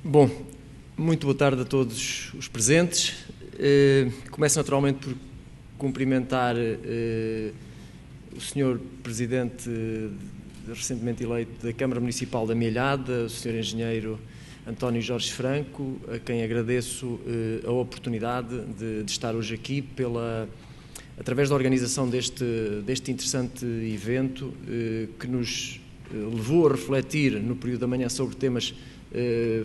Bom, muito boa tarde a todos os presentes. Começo naturalmente por cumprimentar o Sr. Presidente recentemente eleito da Câmara Municipal da Mielhada, o Sr. Engenheiro António Jorge Franco, a quem agradeço a oportunidade de estar hoje aqui através da organização deste interessante evento que nos levou a refletir no período da manhã sobre temas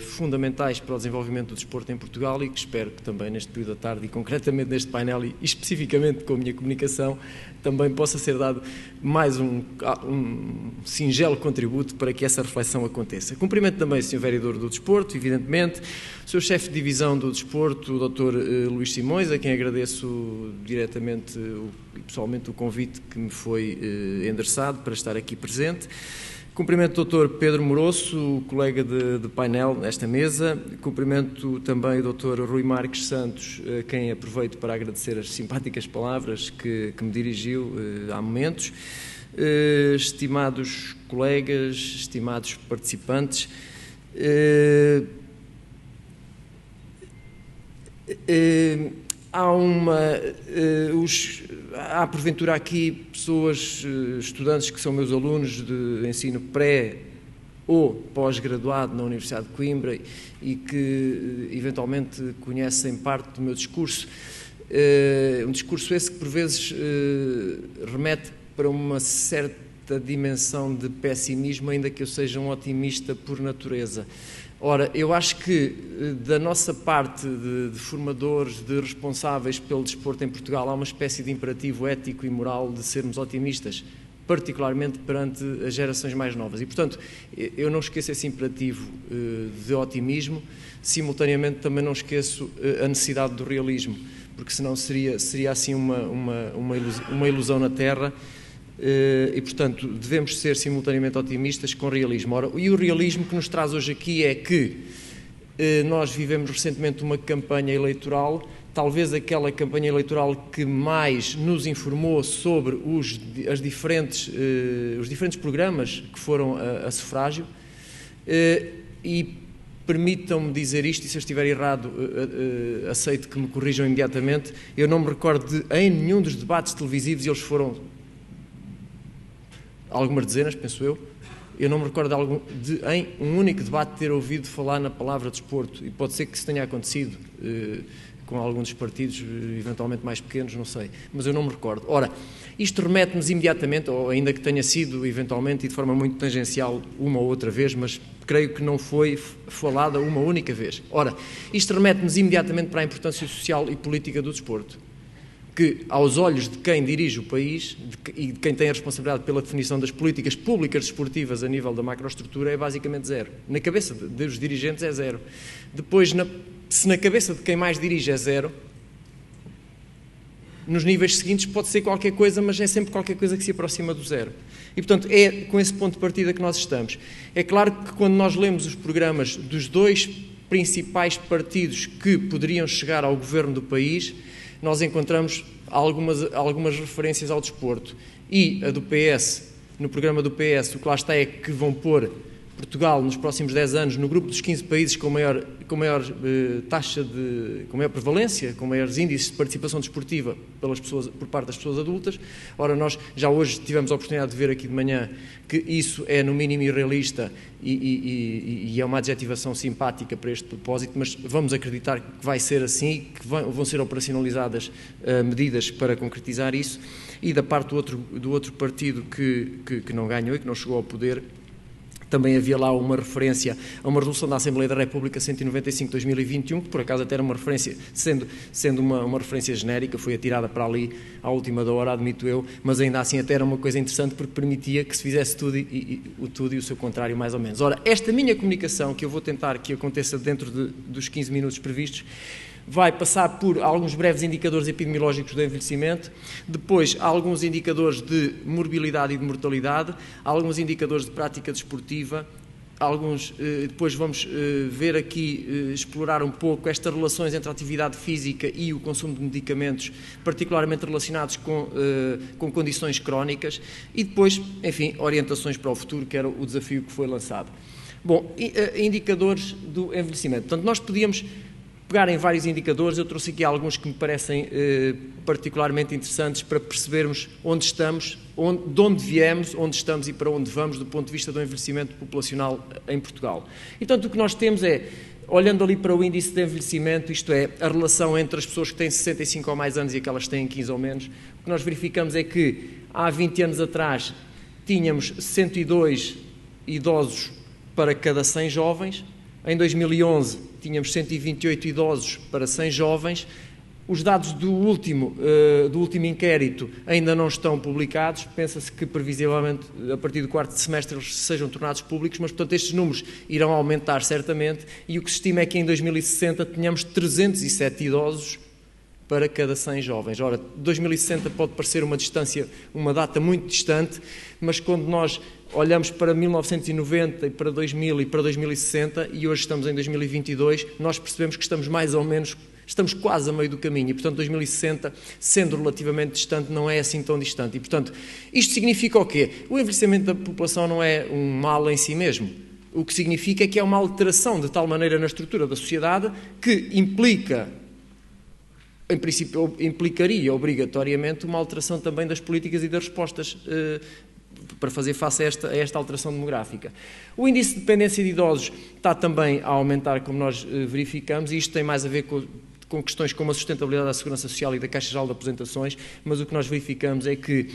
fundamentais para o desenvolvimento do desporto em Portugal e que espero que também neste período da tarde e concretamente neste painel e especificamente com a minha comunicação também possa ser dado mais um singelo contributo para que essa reflexão aconteça. Cumprimento também o Sr. Vereador do Desporto, evidentemente, o Sr. Chefe de Divisão do Desporto, o Dr. Luís Simões, a quem agradeço diretamente e pessoalmente o convite que me foi endereçado para estar aqui presente. Cumprimento o Dr. Pedro Moroso, colega de painel nesta mesa. Cumprimento também o Dr. Rui Marques Santos, a quem aproveito para agradecer as simpáticas palavras que me dirigiu há momentos. Estimados colegas, estimados participantes, há porventura aqui pessoas, estudantes que são meus alunos de ensino pré ou pós-graduado na Universidade de Coimbra e que eventualmente conhecem parte do meu discurso. Um discurso esse que por vezes remete para uma certa dimensão de pessimismo, ainda que eu seja um otimista por natureza. Ora, eu acho que da nossa parte de formadores, de responsáveis pelo desporto em Portugal, há uma espécie de imperativo ético e moral de sermos otimistas, particularmente perante as gerações mais novas. E, portanto, eu não esqueço esse imperativo de otimismo, simultaneamente também não esqueço a necessidade do realismo, porque senão seria assim uma ilusão na Terra. E, portanto, devemos ser simultaneamente otimistas com realismo. Ora, e o realismo que nos traz hoje aqui é que nós vivemos recentemente uma campanha eleitoral, talvez aquela campanha eleitoral que mais nos informou sobre os diferentes programas que foram a sufrágio, e permitam-me dizer isto, e se eu estiver errado, aceito que me corrijam imediatamente, eu não me recordo em nenhum dos debates televisivos, e eles foram algumas dezenas, penso eu não me recordo em um único debate ter ouvido falar na palavra desporto, e pode ser que isso tenha acontecido com alguns dos partidos, eventualmente mais pequenos, não sei, mas eu não me recordo. Ora, isto remete-nos imediatamente, ou ainda que tenha sido eventualmente e de forma muito tangencial uma ou outra vez, mas creio que não foi falada uma única vez. Ora, isto remete-nos imediatamente para a importância social e política do desporto, que, aos olhos de quem dirige o país e de quem tem a responsabilidade pela definição das políticas públicas desportivas a nível da macroestrutura, é basicamente zero. Na cabeça dos dirigentes é zero. Depois, se na cabeça de quem mais dirige é zero, nos níveis seguintes pode ser qualquer coisa, mas é sempre qualquer coisa que se aproxima do zero. E, portanto, é com esse ponto de partida que nós estamos. É claro que quando nós lemos os programas dos dois principais partidos que poderiam chegar ao governo do país, nós encontramos algumas referências ao desporto. E a do PS, no programa do PS, o que lá está é que vão pôr Portugal nos próximos 10 anos no grupo dos 15 países com maior prevalência, com maiores índices de participação desportiva por parte das pessoas adultas. Ora, nós já hoje tivemos a oportunidade de ver aqui de manhã que isso é no mínimo irrealista e é uma adjetivação simpática para este propósito, mas vamos acreditar que vai ser assim, que vão ser operacionalizadas medidas para concretizar isso. E da parte do outro partido que não ganhou e que não chegou ao poder, também havia lá uma referência a uma resolução da Assembleia da República 195 de 2021, que por acaso até era uma referência, sendo uma referência genérica, foi atirada para ali à última da hora, admito eu, mas ainda assim até era uma coisa interessante porque permitia que se fizesse tudo e o seu contrário mais ou menos. Ora, esta minha comunicação, que eu vou tentar que aconteça dentro dos 15 minutos previstos, vai passar por alguns breves indicadores epidemiológicos do envelhecimento, depois alguns indicadores de morbilidade e de mortalidade, alguns indicadores de prática desportiva, depois vamos ver aqui, explorar um pouco estas relações entre a atividade física e o consumo de medicamentos, particularmente relacionados com condições crónicas, e depois, enfim, orientações para o futuro, que era o desafio que foi lançado. Bom, indicadores do envelhecimento. Portanto, nós podíamos pegar em vários indicadores, eu trouxe aqui alguns que me parecem particularmente interessantes para percebermos onde estamos, de onde viemos, onde estamos e para onde vamos do ponto de vista do envelhecimento populacional em Portugal. E, portanto, o que nós temos é, olhando ali para o índice de envelhecimento, isto é, a relação entre as pessoas que têm 65 ou mais anos e aquelas que têm 15 ou menos, o que nós verificamos é que há 20 anos atrás tínhamos 102 idosos para cada 100 jovens, em 2011 tínhamos 128 idosos para 100 jovens. Os dados do último inquérito ainda não estão publicados, pensa-se que previsivelmente a partir do quarto semestre eles sejam tornados públicos, mas portanto estes números irão aumentar certamente e o que se estima é que em 2060 tenhamos 307 idosos para cada 100 jovens. Ora, 2060 pode parecer uma data muito distante, mas quando nós olhamos para 1990 e para 2000 e para 2060 e hoje estamos em 2022, nós percebemos que estamos mais ou menos, estamos quase a meio do caminho e, portanto, 2060, sendo relativamente distante, não é assim tão distante. E, portanto, isto significa o quê? O envelhecimento da população não é um mal em si mesmo. O que significa é que é uma alteração de tal maneira na estrutura da sociedade que implica, em princípio, implicaria obrigatoriamente uma alteração também das políticas e das respostas para fazer face a esta alteração demográfica. O índice de dependência de idosos está também a aumentar, como nós verificamos, e isto tem mais a ver com questões como a sustentabilidade da Segurança Social e da Caixa Geral de Aposentações, mas o que nós verificamos é que,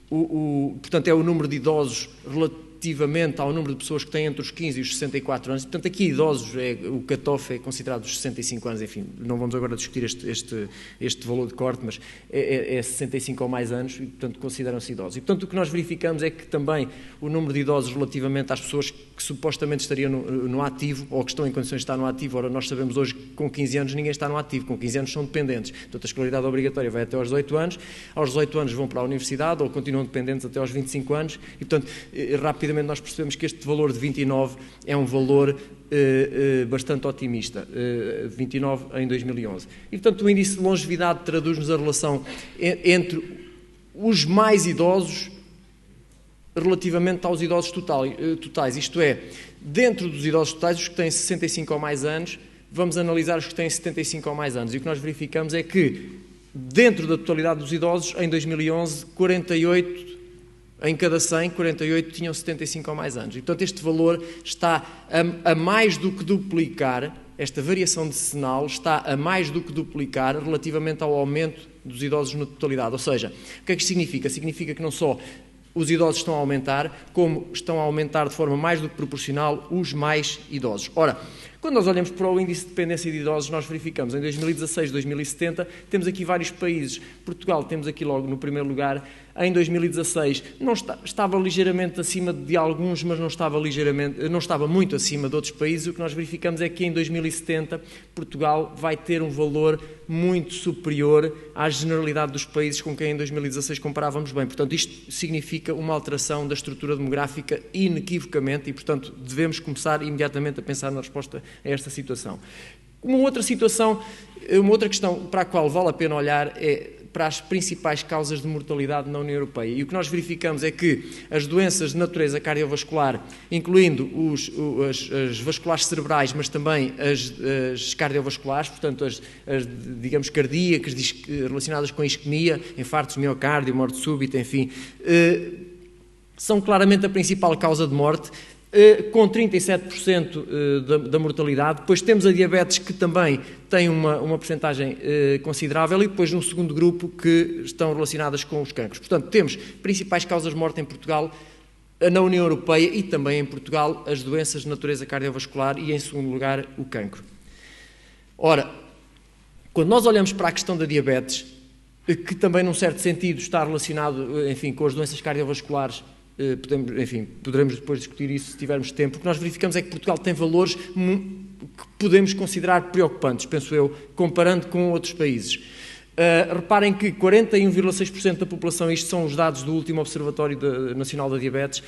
portanto, é o número de idosos relativamente ao número de pessoas que têm entre os 15 e os 64 anos. Portanto, aqui idosos, o cutoff é considerado os 65 anos, enfim, não vamos agora discutir este valor de corte, mas é 65 ou mais anos e, portanto, consideram-se idosos. E, portanto, o que nós verificamos é que também o número de idosos relativamente às pessoas que supostamente estariam no ativo ou que estão em condições de estar no ativo, ora, nós sabemos hoje que com 15 anos ninguém está no ativo, com 15 anos são dependentes. Portanto, a escolaridade obrigatória vai até aos 18 anos, aos 18 anos vão para a universidade ou continuam dependentes até aos 25 anos e, portanto, rapidamente nós percebemos que este valor de 29 é um valor bastante otimista, 29 em 2011. E, portanto, o índice de longevidade traduz-nos a relação entre os mais idosos relativamente aos idosos totais, isto é, dentro dos idosos totais, os que têm 65 ou mais anos, vamos analisar os que têm 75 ou mais anos. E o que nós verificamos é que, dentro da totalidade dos idosos, em 2011, 48 em cada 100, 48 tinham 75 ou mais anos. E, portanto, este valor está a mais do que duplicar, esta variação decenal está a mais do que duplicar relativamente ao aumento dos idosos na totalidade. Ou seja, o que é que isto significa? Significa que não só os idosos estão a aumentar, como estão a aumentar de forma mais do que proporcional os mais idosos. Ora, quando nós olhamos para o índice de dependência de idosos, nós verificamos em 2016, 2070, temos aqui vários países. Portugal temos aqui logo no primeiro lugar. Em 2016 estava ligeiramente acima de alguns, mas não estava muito acima de outros países. O que nós verificamos é que em 2070 Portugal vai ter um valor muito superior à generalidade dos países com quem em 2016 comparávamos bem. Portanto, isto significa uma alteração da estrutura demográfica inequivocamente e, portanto, devemos começar imediatamente a pensar na resposta a esta situação. Uma outra questão para a qual vale a pena olhar é para as principais causas de mortalidade na União Europeia. E o que nós verificamos é que as doenças de natureza cardiovascular, incluindo as vasculares cerebrais, mas também as cardiovasculares, portanto, digamos, cardíacas, relacionadas com a isquemia, infartos de miocárdio, morte súbita, enfim, são claramente a principal causa de morte, com 37% da mortalidade. Depois temos a diabetes, que também tem uma percentagem considerável, e depois um segundo grupo que estão relacionadas com os cancros. Portanto, temos principais causas de morte em Portugal, na União Europeia e também em Portugal, as doenças de natureza cardiovascular e, em segundo lugar, o cancro. Ora, quando nós olhamos para a questão da diabetes, que também, num certo sentido, está relacionado, enfim, com as doenças cardiovasculares, poderemos depois discutir isso se tivermos tempo. O que nós verificamos é que Portugal tem valores que podemos considerar preocupantes, penso eu, comparando com outros países. Reparem que 41,6% da população, isto são os dados do último Observatório Nacional da Diabetes,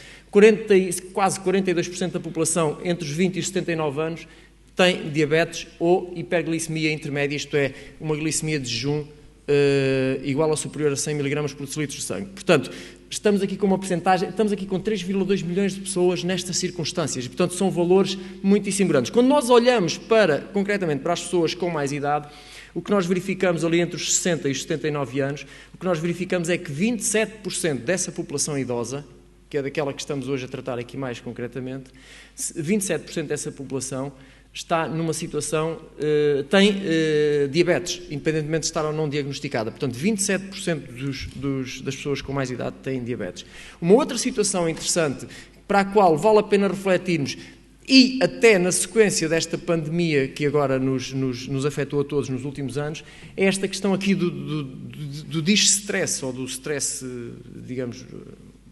quase 42% da população entre os 20 e os 79 anos tem diabetes ou hiperglicemia intermédia, isto é, uma glicemia de jejum igual ou superior a 100 mg por decilitro de sangue. Portanto, estamos aqui com uma percentagem, estamos aqui com 3,2 milhões de pessoas nestas circunstâncias. Portanto, são valores muitíssimo grandes. Quando nós olhamos concretamente para as pessoas com mais idade, o que nós verificamos ali entre os 60 e os 79 anos, o que nós verificamos é que 27% dessa população idosa, que é daquela que estamos hoje a tratar aqui mais concretamente, 27% dessa população está numa situação, tem diabetes, independentemente de estar ou não diagnosticada. Portanto, 27% das pessoas com mais idade têm diabetes. Uma outra situação interessante para a qual vale a pena refletirmos, e até na sequência desta pandemia que agora nos afetou a todos nos últimos anos, é esta questão aqui do distress, ou do stress, digamos,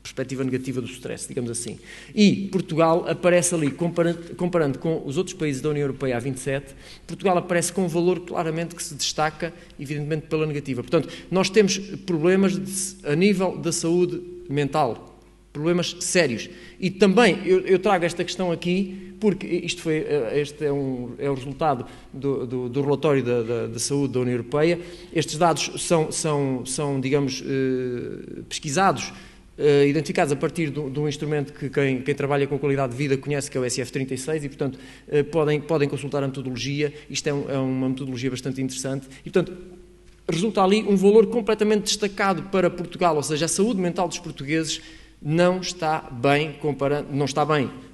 perspectiva negativa do stress, digamos assim. E Portugal aparece ali, comparando com os outros países da União Europeia a 27, Portugal aparece com um valor claramente que se destaca, evidentemente, pela negativa. Portanto, nós temos problemas a nível da saúde mental, problemas sérios. E também, eu trago esta questão aqui, porque este é o resultado do relatório da saúde da União Europeia. Estes dados são digamos, pesquisados, identificados a partir de um instrumento que quem trabalha com qualidade de vida conhece, que é o SF36, e, portanto, podem consultar a metodologia. Isto é uma metodologia bastante interessante. E, portanto, resulta ali um valor completamente destacado para Portugal, ou seja, a saúde mental dos portugueses não está bem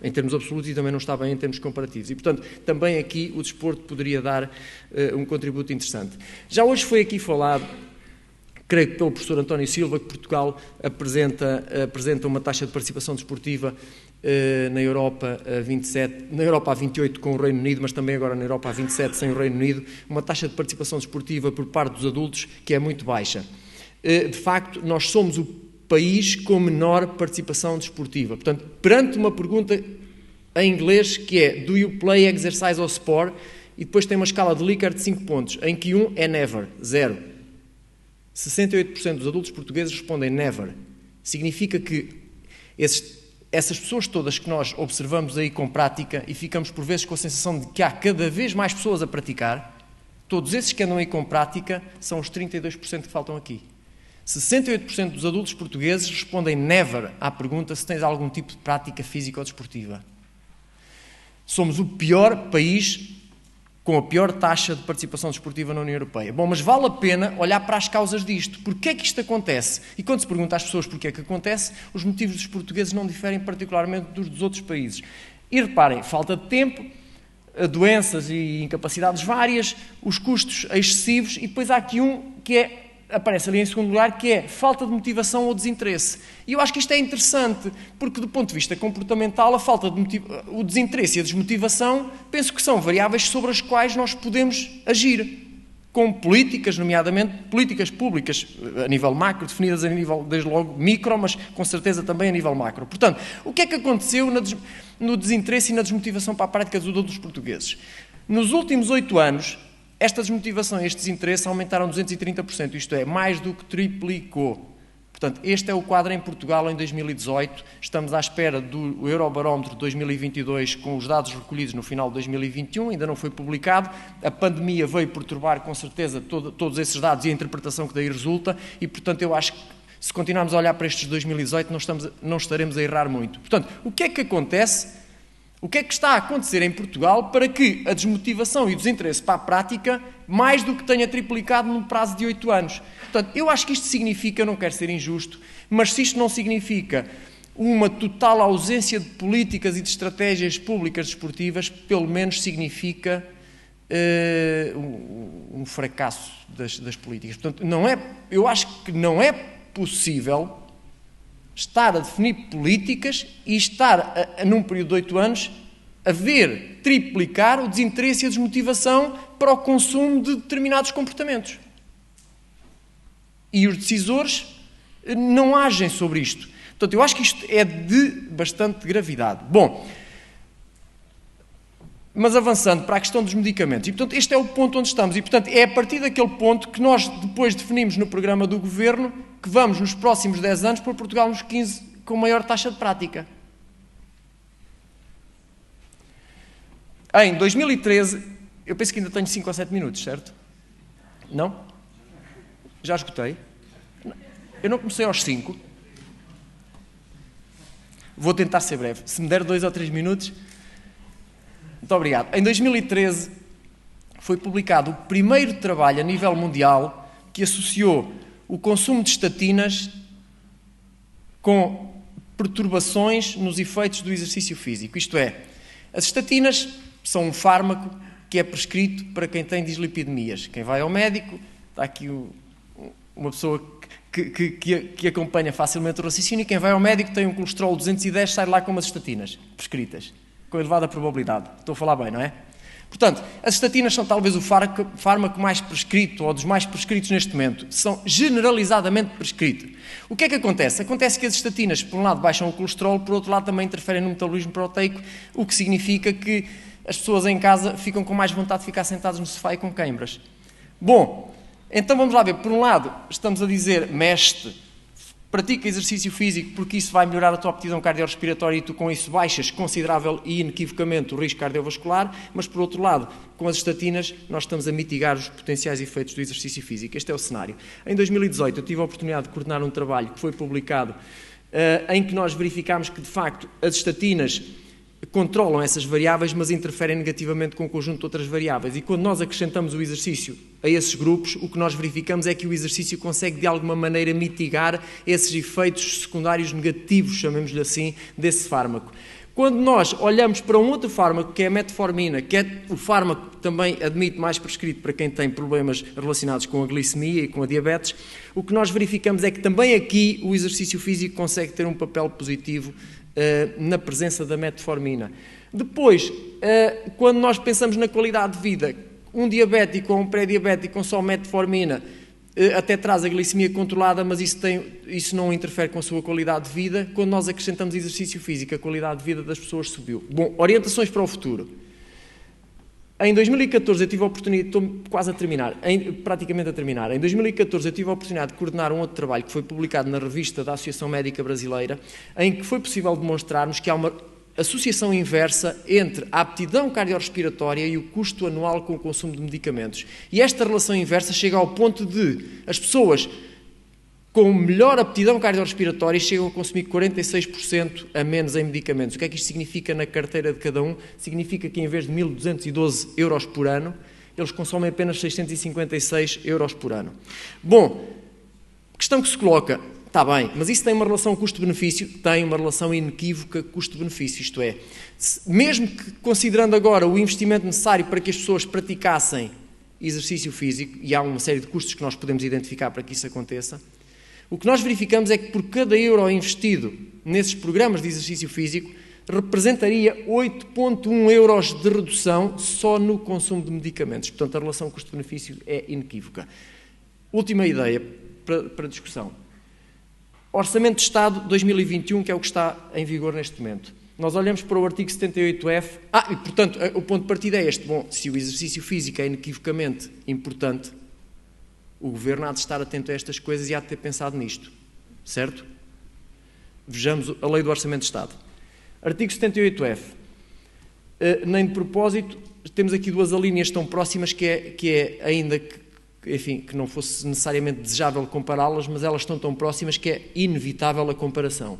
em termos absolutos e também não está bem em termos comparativos. E, portanto, também aqui o desporto poderia dar um contributo interessante. Já hoje foi aqui falado, creio que pelo professor António Silva, que Portugal apresenta uma taxa de participação desportiva na Europa a 27, na Europa a 28 com o Reino Unido, mas também agora na Europa a 27 sem o Reino Unido, uma taxa de participação desportiva por parte dos adultos que é muito baixa. De facto, nós somos o país com menor participação desportiva. Portanto, perante uma pergunta em inglês que é "Do you play exercise or sport?" e depois tem uma escala de Likert de 5 pontos, em que 1 é never, 0. 68% dos adultos portugueses respondem never. Significa que essas pessoas todas que nós observamos aí com prática e ficamos por vezes com a sensação de que há cada vez mais pessoas a praticar, todos esses que andam aí com prática são os 32% que faltam aqui. 68% dos adultos portugueses respondem never à pergunta se tens algum tipo de prática física ou desportiva. Somos o pior país com a pior taxa de participação desportiva na União Europeia. Bom, mas vale a pena olhar para as causas disto. Porquê é que isto acontece? E quando se pergunta às pessoas porquê é que acontece, os motivos dos portugueses não diferem particularmente dos outros países. E reparem, falta de tempo, doenças e incapacidades várias, os custos excessivos, e depois há aqui um que aparece ali em segundo lugar, que é falta de motivação ou desinteresse. E eu acho que isto é interessante, porque do ponto de vista comportamental, o desinteresse e a desmotivação, penso que são variáveis sobre as quais nós podemos agir, com políticas, nomeadamente políticas públicas a nível macro, definidas a nível, desde logo, micro, mas com certeza também a nível macro. Portanto, o que é que aconteceu no desinteresse e na desmotivação para a prática dos adultos portugueses? Nos últimos 8 anos, esta desmotivação e este desinteresse aumentaram 230%, isto é, mais do que triplicou. Portanto, este é o quadro em Portugal em 2018, estamos à espera do Eurobarómetro de 2022 com os dados recolhidos no final de 2021, ainda não foi publicado, a pandemia veio perturbar com certeza todos esses dados e a interpretação que daí resulta e, portanto, eu acho que se continuarmos a olhar para estes de 2018 não estaremos a errar muito. Portanto, o que é que acontece? O que é que está a acontecer em Portugal para que a desmotivação e o desinteresse para a prática mais do que tenha triplicado num prazo de 8 anos? Portanto, eu acho que isto significa, eu não quero ser injusto, mas se isto não significa uma total ausência de políticas e de estratégias públicas desportivas, pelo menos significa um fracasso das políticas. Portanto, eu acho que não é possível estar a definir políticas e estar, num período de 8 anos, a ver triplicar o desinteresse e a desmotivação para o consumo de determinados comportamentos. E os decisores não agem sobre isto. Portanto, eu acho que isto é de bastante gravidade. Bom, mas avançando para a questão dos medicamentos, e portanto este é o ponto onde estamos, e portanto é a partir daquele ponto que nós depois definimos no programa do Governo que vamos nos próximos 10 anos pôr Portugal nos 15 com maior taxa de prática. Em 2013, eu penso que ainda tenho 5 ou 7 minutos, certo? Não? Já esgotei? Eu não comecei aos 5. Vou tentar ser breve. Se me der 2 ou 3 minutos... Muito obrigado. Em 2013 foi publicado o primeiro trabalho a nível mundial que associou o consumo de estatinas com perturbações nos efeitos do exercício físico. Isto é, as estatinas são um fármaco que é prescrito para quem tem dislipidemias. Quem vai ao médico, está aqui uma pessoa que acompanha facilmente o raciocínio, quem vai ao médico tem um colesterol 210, sai lá com umas estatinas prescritas, com elevada probabilidade. Estou a falar bem, não é? Portanto, as estatinas são talvez o fármaco mais prescrito, ou dos mais prescritos neste momento. São generalizadamente prescritos. O que é que acontece? Acontece que as estatinas, por um lado, baixam o colesterol, por outro lado, também interferem no metabolismo proteico, o que significa que as pessoas em casa ficam com mais vontade de ficar sentadas no sofá e com queimbras. Bom, então vamos lá ver. Por um lado, estamos a dizer, mexe-te, pratica exercício físico porque isso vai melhorar a tua aptidão cardiorrespiratória e tu com isso baixas considerável e inequivocamente o risco cardiovascular, mas por outro lado, com as estatinas, nós estamos a mitigar os potenciais efeitos do exercício físico. Este é o cenário. Em 2018 eu tive a oportunidade de coordenar um trabalho que foi publicado em que nós verificámos que de facto as estatinas controlam essas variáveis, mas interferem negativamente com o conjunto de outras variáveis. E quando nós acrescentamos o exercício a esses grupos, o que nós verificamos é que o exercício consegue, de alguma maneira, mitigar esses efeitos secundários negativos, chamemos-lhe assim, desse fármaco. Quando nós olhamos para um outro fármaco, que é a metformina, que é o fármaco que também admite mais prescrito para quem tem problemas relacionados com a glicemia e com a diabetes, o que nós verificamos é que também aqui o exercício físico consegue ter um papel positivo na presença da metformina. Depois, quando nós pensamos na qualidade de vida, um diabético ou um pré-diabético com só metformina até traz a glicemia controlada, mas isso não interfere com a sua qualidade de vida. Quando nós acrescentamos exercício físico, a qualidade de vida das pessoas subiu. Bom, orientações para o futuro. Em 2014 eu tive a oportunidade, estou quase a terminar, praticamente a terminar, em 2014 eu tive a oportunidade de coordenar um outro trabalho que foi publicado na revista da Associação Médica Brasileira, em que foi possível demonstrarmos que há uma associação inversa entre a aptidão cardiorrespiratória e o custo anual com o consumo de medicamentos. E esta relação inversa chega ao ponto de as pessoas com melhor aptidão cardiorrespiratória chegam a consumir 46% a menos em medicamentos. O que é que isto significa na carteira de cada um? Significa que em vez de 1.212 euros por ano, eles consomem apenas 656 euros por ano. Bom, questão que se coloca, está bem, mas isso tem uma relação custo-benefício? Tem uma relação inequívoca custo-benefício, isto é, mesmo que considerando agora o investimento necessário para que as pessoas praticassem exercício físico, e há uma série de custos que nós podemos identificar para que isso aconteça, o que nós verificamos é que por cada euro investido nesses programas de exercício físico representaria 8,1 euros de redução só no consumo de medicamentos. Portanto, a relação custo-benefício é inequívoca. Última ideia para discussão. Orçamento de Estado 2021, que é o que está em vigor neste momento. Nós olhamos para o artigo 78F. E, portanto, o ponto de partida é este. Bom, se o exercício físico é inequivocamente importante, o Governo há de estar atento a estas coisas e há de ter pensado nisto. Certo? Vejamos a Lei do Orçamento de Estado. Artigo 78F. Nem de propósito, temos aqui duas alíneas tão próximas que é ainda que, enfim, que não fosse necessariamente desejável compará-las, mas elas estão tão próximas que é inevitável a comparação.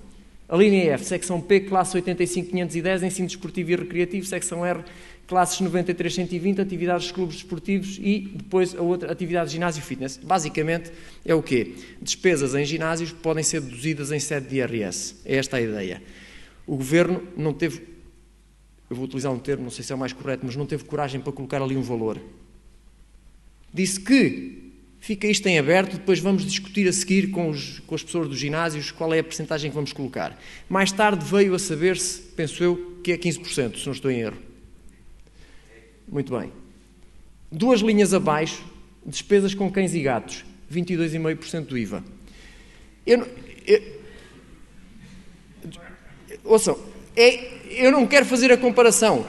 A linha F, secção P, classe 85.510, ensino desportivo e recreativo, secção R, classes 93.120, atividades de clubes desportivos e depois a outra, atividades de ginásio e fitness. Basicamente é o quê? Despesas em ginásios podem ser deduzidas em sede de IRS. É esta a ideia. O Governo não teve, eu vou utilizar um termo, não sei se é o mais correto, mas não teve coragem para colocar ali um valor. Disse que fica isto em aberto, depois vamos discutir a seguir com as pessoas dos ginásios qual é a percentagem que vamos colocar. Mais tarde veio a saber-se, penso eu, que é 15%, se não estou em erro. Muito bem. Duas linhas abaixo, despesas com cães e gatos, 22,5% do IVA. Ouçam, eu não quero fazer a comparação,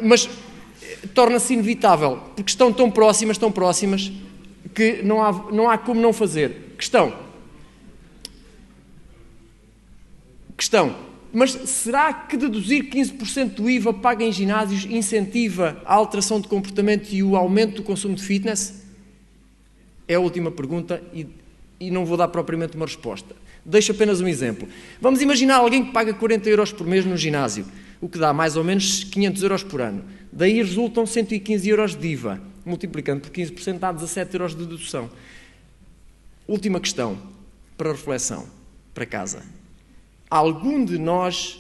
mas torna-se inevitável, porque estão tão próximas, que não há como não fazer. Questão. Mas será que deduzir 15% do IVA pago em ginásios incentiva a alteração de comportamento e o aumento do consumo de fitness? É a última pergunta e não vou dar propriamente uma resposta. Deixo apenas um exemplo. Vamos imaginar alguém que paga 40 euros por mês no ginásio, o que dá mais ou menos 500 euros por ano. Daí resultam 115 euros de IVA. Multiplicando por 15% dá 17 euros de dedução. Última questão, para reflexão, para casa. Algum de nós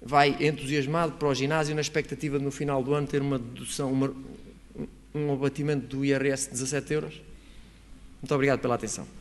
vai entusiasmado para o ginásio na expectativa de no final do ano ter uma dedução, um abatimento do IRS de 17 euros? Muito obrigado pela atenção.